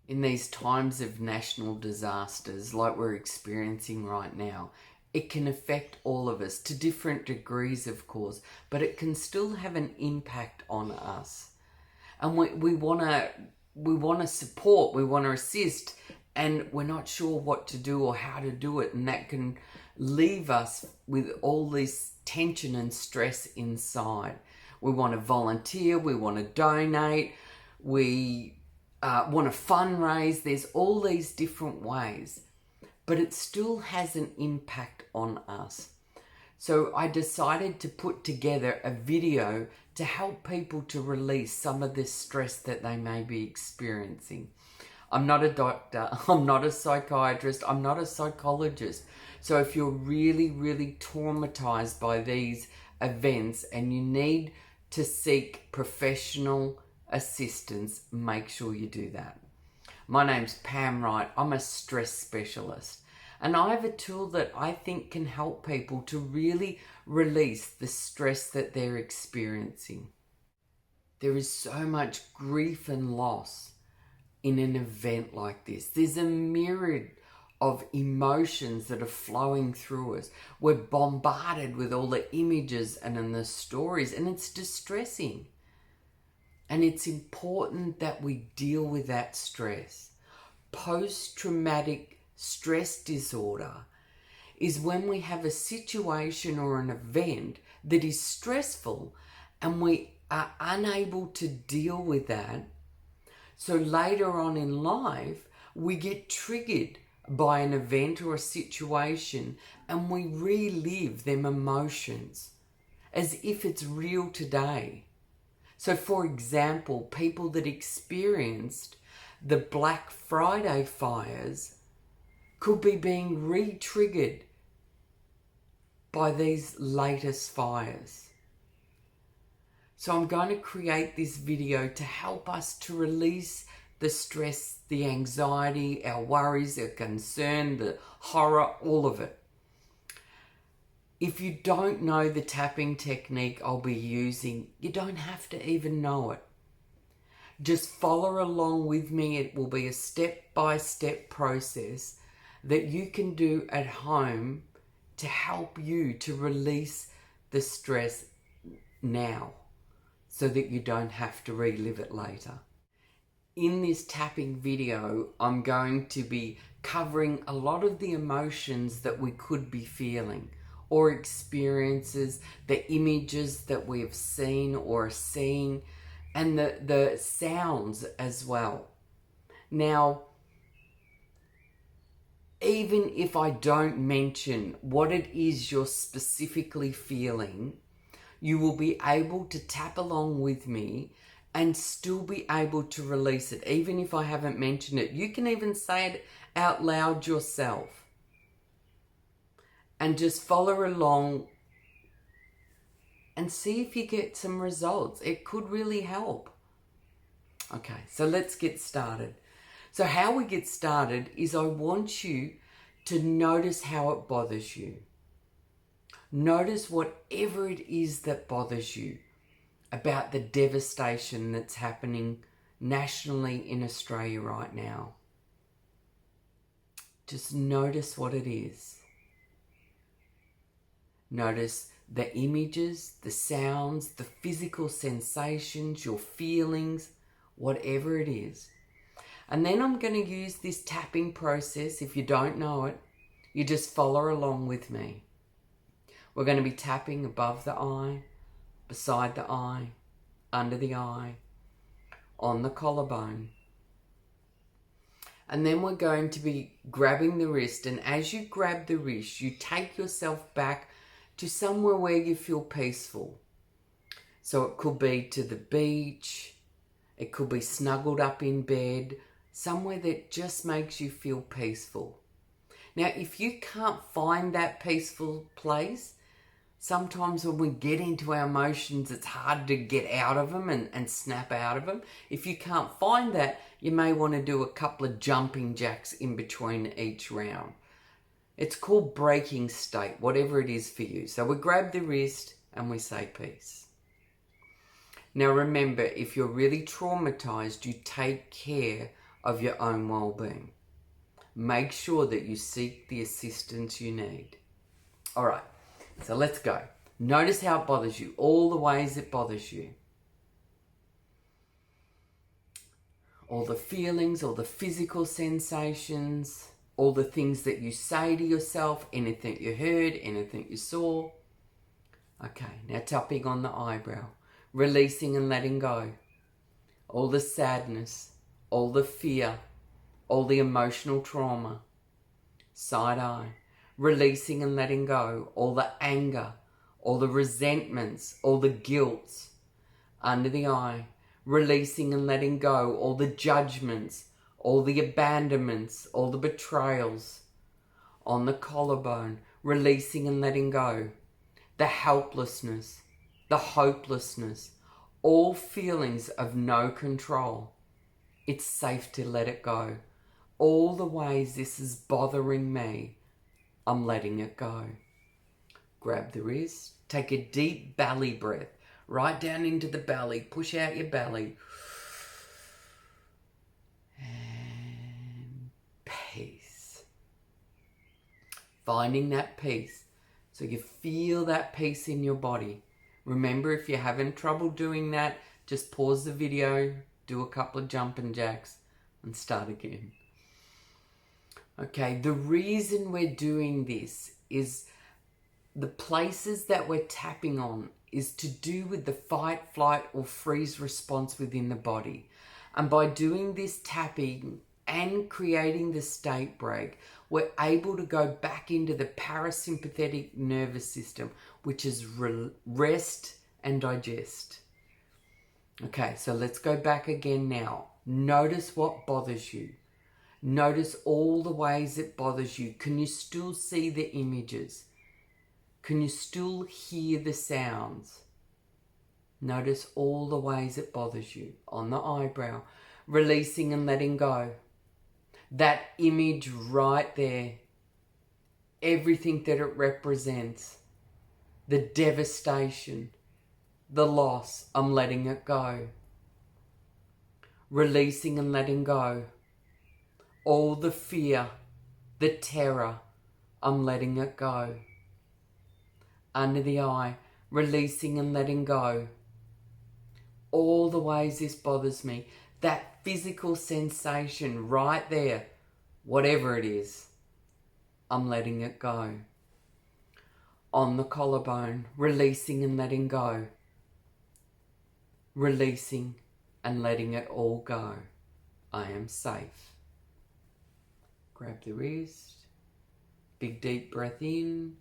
In these times of national disasters like we're experiencing right now, it can affect all of us to different degrees, of course, but it can still have an impact on us. And we want to support, we want to assist, and we're not sure what to do or how to do it, and that can leave us with all this tension and stress inside. We want to volunteer, we want to donate, we want to fundraise. There's all these different ways, but it still has an impact on us. So I decided to put together a video to help people to release some of this stress that they may be experiencing. I'm not a doctor, I'm not a psychiatrist, I'm not a psychologist. So if you're really, really traumatized by these events and you need to seek professional assistance, make sure you do that. My name's Pam Wright. I'm a stress specialist, and I have a tool that I think can help people to really release the stress that they're experiencing. There is so much grief and loss in an event like this. There's a myriad of emotions that are flowing through us. We're bombarded with all the images and the stories, and it's distressing. And it's important that we deal with that stress. Post-traumatic stress disorder is when we have a situation or an event that is stressful and we are unable to deal with that. So later on in life, we get triggered by an event or a situation and we relive them emotions as if it's real today. So for example, people that experienced the Black Friday fires could be being re-triggered by these latest fires. So I'm going to create this video to help us to release the stress, the anxiety, our worries, our concern, the horror, all of it. If you don't know the tapping technique I'll be using, you don't have to even know it. Just follow along with me. It will be a step-by-step process that you can do at home to help you to release the stress now so that you don't have to relive it later. In this tapping video, I'm going to be covering a lot of the emotions that we could be feeling or experiences, the images that we have seen or are seeing, and the sounds as well. Now, even if I don't mention what it is you're specifically feeling, you will be able to tap along with me and still be able to release it, even if I haven't mentioned it. You can even say it out loud yourself. And just follow along and see if you get some results. It could really help. Okay, so let's get started. So how we get started is I want you to notice how it bothers you. Notice whatever it is that bothers you about the devastation that's happening nationally in Australia right now. Just notice what it is. Notice the images, the sounds, the physical sensations, your feelings, whatever it is. And then I'm going to use this tapping process. If you don't know it, you just follow along with me. We're going to be tapping above the eye, beside the eye, under the eye, on the collarbone. And then we're going to be grabbing the wrist. And as you grab the wrist, you take yourself back to somewhere where you feel peaceful. So it could be to the beach, it could be snuggled up in bed, somewhere that just makes you feel peaceful. Now, if you can't find that peaceful place, sometimes when we get into our emotions, it's hard to get out of them and snap out of them. If you can't find that, you may want to do a couple of jumping jacks in between each round. It's called breaking state, whatever it is for you. So we grab the wrist and we say peace. Now remember, if you're really traumatized, you take care of your own well-being. Make sure that you seek the assistance you need. All right, so let's go. Notice how it bothers you, all the ways it bothers you. All the feelings, all the physical sensations, all the things that you say to yourself, anything you heard, anything you saw. Okay, now tapping on the eyebrow, releasing and letting go. All the sadness, all the fear, all the emotional trauma. Side eye, releasing and letting go. All the anger, all the resentments, all the guilt. Under the eye, releasing and letting go. All the judgments, all the abandonments, all the betrayals. On the collarbone, releasing and letting go. The helplessness, the hopelessness, all feelings of no control. It's safe to let it go. All the ways this is bothering me, I'm letting it go. Grab the wrist, take a deep belly breath, right down into the belly, push out your belly. And peace. Finding that peace. So you feel that peace in your body. Remember, if you're having trouble doing that, just pause the video, do a couple of jumping jacks, and start again. Okay, the reason we're doing this is the places that we're tapping on is to do with the fight, flight, or freeze response within the body. And by doing this tapping and creating the state break, we're able to go back into the parasympathetic nervous system, which is rest and digest. Okay, so let's go back again now. Notice what bothers you. Notice all the ways it bothers you. Can you still see the images? Can you still hear the sounds? Notice all the ways it bothers you. On the eyebrow, releasing and letting go. That image right there, everything that it represents, the devastation, the loss, I'm letting it go. Releasing and letting go. All the fear, the terror, I'm letting it go. Under the eye, releasing and letting go. All the ways this bothers me, that physical sensation right there, whatever it is, I'm letting it go. On the collarbone, releasing and letting go. Releasing and letting it all go. I am safe. Grab the wrist. Big deep breath in.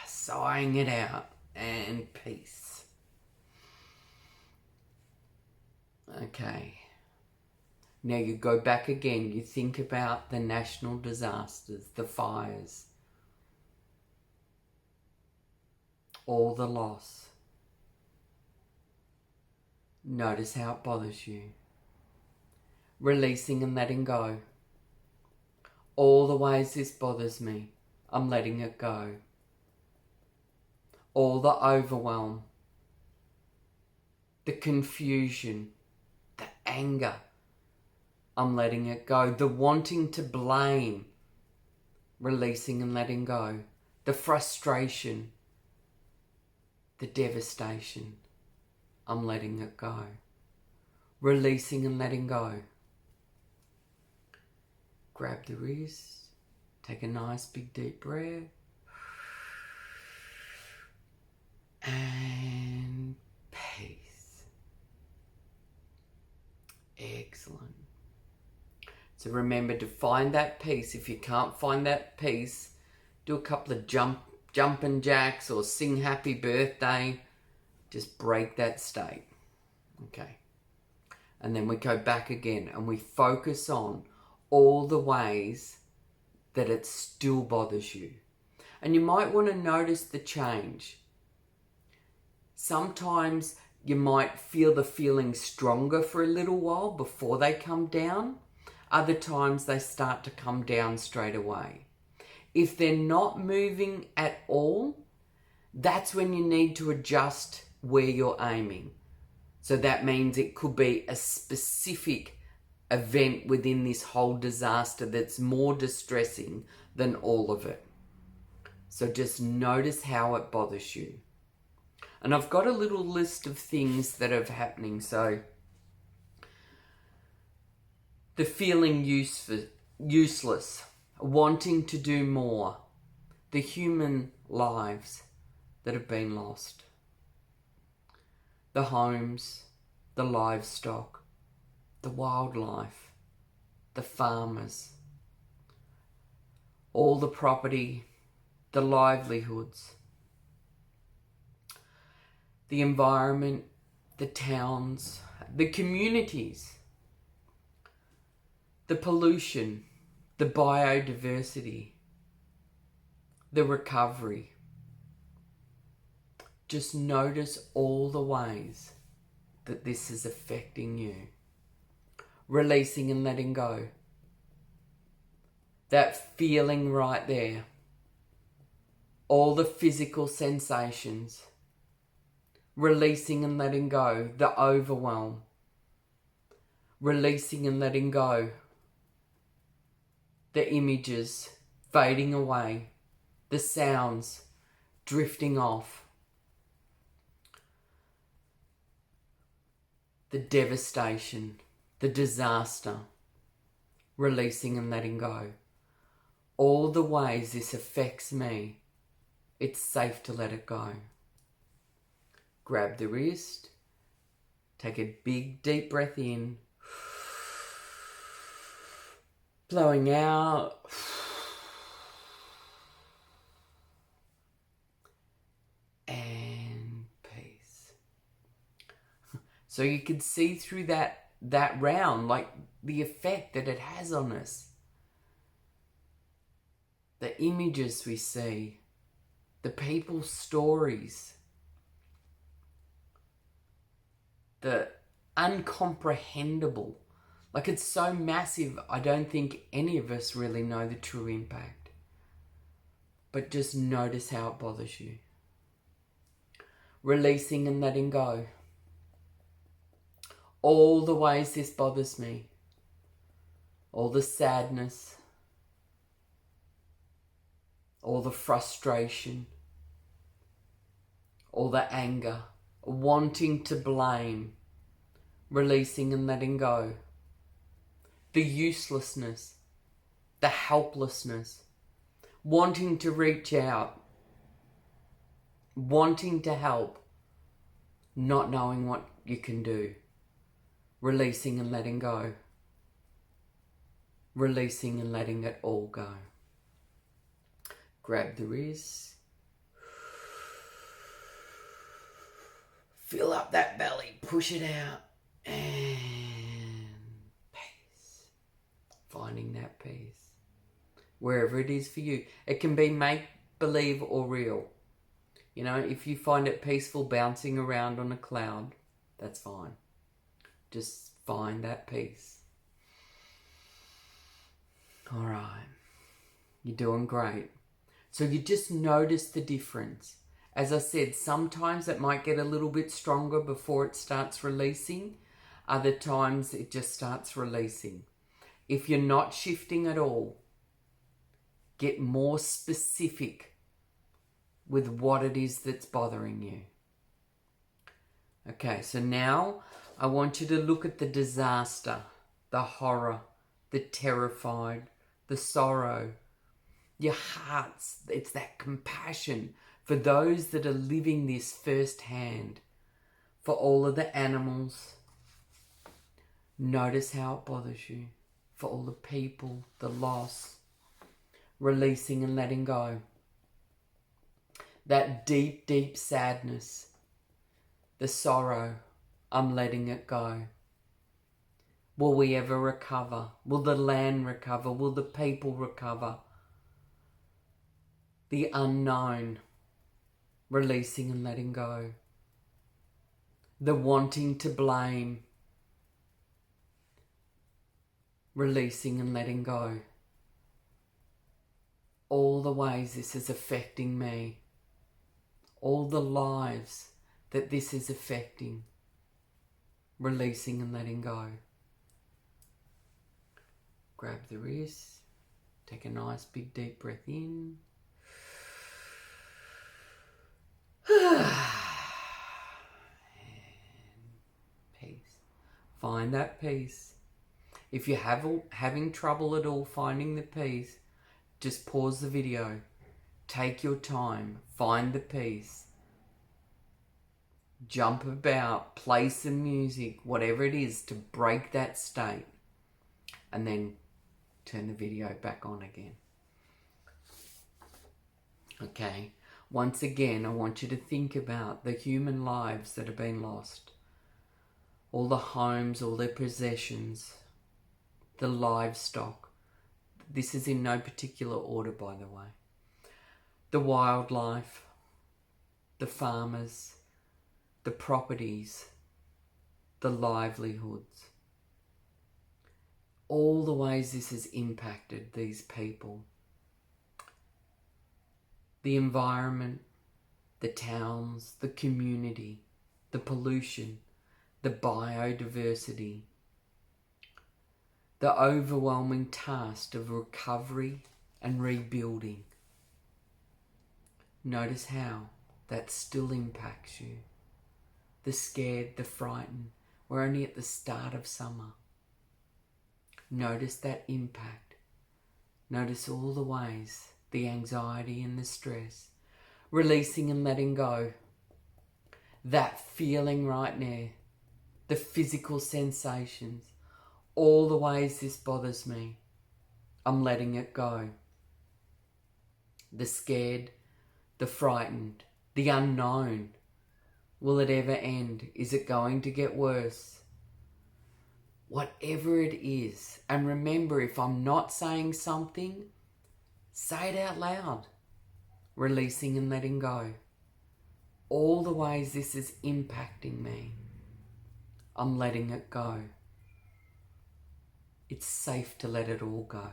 Sighing it out. And peace. Okay. Now you go back again. You think about the national disasters, the fires, all the loss. Notice how it bothers you. Releasing and letting go. All the ways this bothers me, I'm letting it go. All the overwhelm, the confusion, the anger, I'm letting it go. The wanting to blame, releasing and letting go. The frustration, the devastation, I'm letting it go. Releasing and letting go. Grab the wrist, take a nice big deep breath. And peace. Excellent. So remember to find that peace. If you can't find that peace, do a couple of jumping jacks or sing happy birthday. Just break that state. Okay. And then we go back again and we focus on all the ways that it still bothers you. And you might want to notice the change. Sometimes you might feel the feeling stronger for a little while before they come down. Other times they start to come down straight away. If they're not moving at all, that's when you need to adjust where you're aiming. So that means it could be a specific event within this whole disaster that's more distressing than all of it. So just notice how it bothers you. And I've got a little list of things that are happening. So the feeling useless, wanting to do more, the human lives that have been lost, the homes, the livestock, the wildlife, the farmers, all the property, the livelihoods, the environment, the towns, the communities, the pollution, the biodiversity, the recovery. Just notice all the ways that this is affecting you. Releasing and letting go. That feeling right there. All the physical sensations. Releasing and letting go. The overwhelm. Releasing and letting go. The images fading away. The sounds drifting off. The devastation, the disaster, releasing and letting go. All the ways this affects me, it's safe to let it go. Grab the wrist, take a big deep breath in, blowing out. So you can see through that round, like the effect that it has on us. The images we see, the people's stories, the uncomprehendable. Like it's so massive, I don't think any of us really know the true impact. But just notice how it bothers you. Releasing and letting go. All the ways this bothers me, all the sadness, all the frustration, all the anger, wanting to blame, releasing and letting go, the uselessness, the helplessness, wanting to reach out, wanting to help, not knowing what you can do. Releasing and letting go. Releasing and letting it all go. Grab the wrist. Fill up that belly. Push it out. And peace. Finding that peace. Wherever it is for you. It can be make-believe or real. You know, if you find it peaceful bouncing around on a cloud, that's fine. Just find that peace. All right. You're doing great. So you just notice the difference. As I said, sometimes it might get a little bit stronger before it starts releasing. Other times it just starts releasing. If you're not shifting at all, get more specific with what it is that's bothering you. Okay, so now I want you to look at the disaster, the horror, the terrified, the sorrow, your hearts. It's that compassion for those that are living this firsthand, for all of the animals. Notice how it bothers you, for all the people, the loss, releasing and letting go. That deep, deep sadness, the sorrow, I'm letting it go. Will we ever recover? Will the land recover? Will the people recover? The unknown, releasing and letting go. The wanting to blame, releasing and letting go. All the ways this is affecting me. All the lives that this is affecting. Releasing and letting go. Grab the wrist. Take a nice big deep breath in. And peace. Find that peace. If you're having trouble at all finding the peace, just pause the video. Take your time. Find the peace. Jump about. Play some music. Whatever it is to break that state. And then turn the video back on again. Okay. Once again, I want you to think about the human lives that have been lost. All the homes, all their possessions, the livestock. This is in no particular order, by the way. The wildlife, the farmers, the properties, the livelihoods. All the ways this has impacted these people. The environment, the towns, the community, the pollution, the biodiversity, the overwhelming task of recovery and rebuilding. Notice how that still impacts you. The scared, the frightened. We're only at the start of summer. Notice that impact. Notice all the ways, the anxiety and the stress. Releasing and letting go. That feeling right now. The physical sensations. All the ways this bothers me. I'm letting it go. The scared, the frightened, the unknown. Will it ever end? Is it going to get worse? Whatever it is. And remember, if I'm not saying something, say it out loud. Releasing and letting go. All the ways this is impacting me. I'm letting it go. It's safe to let it all go.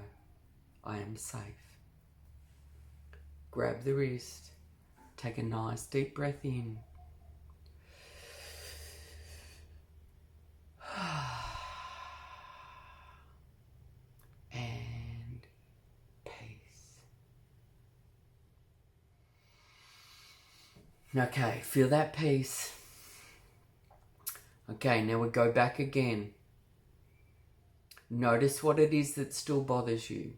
I am safe. Grab the wrist. Take a nice deep breath in. And peace. Okay, feel that peace. Okay, now we go back again. Notice what it is that still bothers you.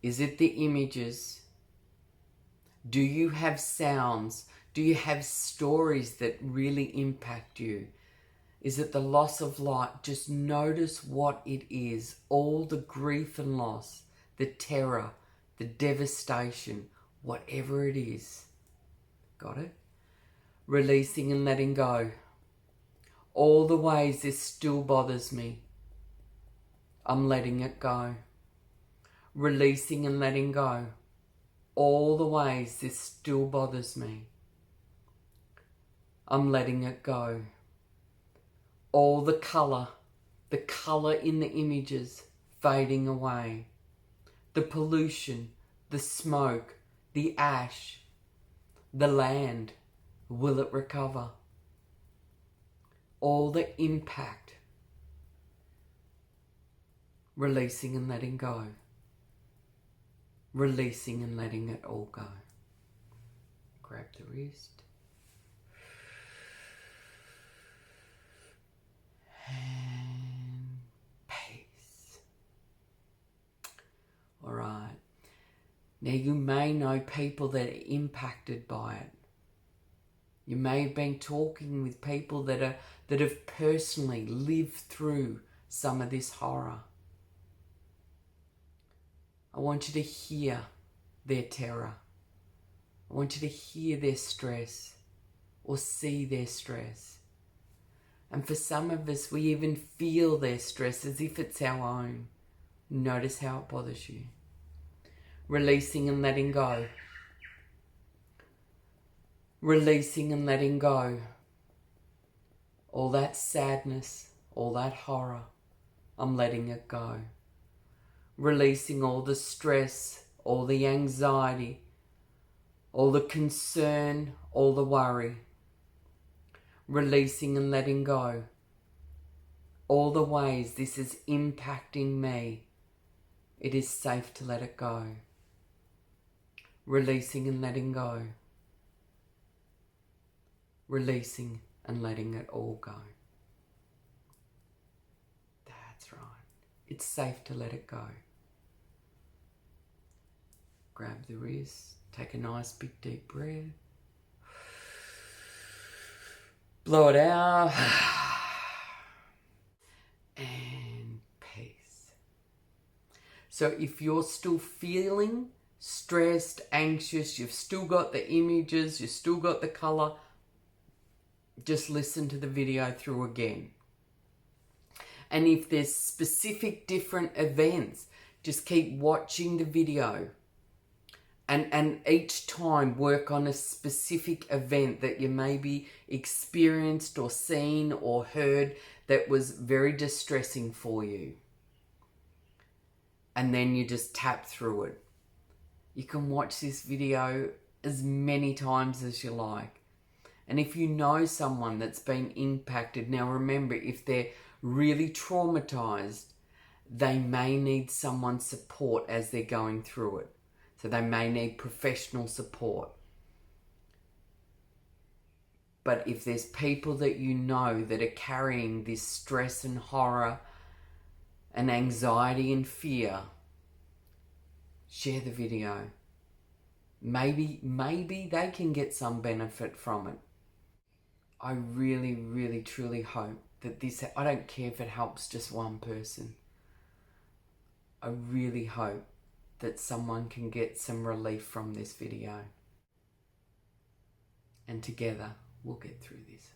Is it the images? Do you have sounds? Do you have stories that really impact you? Is it the loss of light? Just notice what it is. All the grief and loss, the terror, the devastation, whatever it is. Got it? Releasing and letting go. All the ways this still bothers me. I'm letting it go. Releasing and letting go. All the ways this still bothers me. I'm letting it go. All the colour in the images fading away. The pollution, the smoke, the ash, the land, will it recover? All the impact. Releasing and letting go. Releasing and letting it all go. Grab the wrist. And peace. All right. Now you may know people that are impacted by it. You may have been talking with people that have personally lived through some of this horror. I want you to hear their terror. I want you to hear their stress or see their stress. And for some of us, we even feel their stress as if it's our own. Notice how it bothers you. Releasing and letting go. Releasing and letting go. All that sadness, all that horror, I'm letting it go. Releasing all the stress, all the anxiety, all the concern, all the worry. Releasing and letting go. all the ways this is impacting me, it is safe to let it go. Releasing and letting go. Releasing and letting it all go. That's right. It's safe to let it go. Grab the wrist. Take a nice big deep breath. Blow it out. And peace. So if you're still feeling stressed, anxious, you've still got the images, you've still got the colour, just listen to the video through again. And if there's specific different events, just keep watching the video. And each time work on a specific event that you maybe experienced or seen or heard that was very distressing for you. And then you just tap through it. You can watch this video as many times as you like. And if you know someone that's been impacted, now remember, if they're really traumatized, they may need someone's support as they're going through it. So they may need professional support. But if there's people that you know that are carrying this stress and horror and anxiety and fear, share the video. Maybe they can get some benefit from it. I really, really, truly hope that this, I don't care if it helps just one person. I really hope that someone can get some relief from this video. And together, we'll get through this.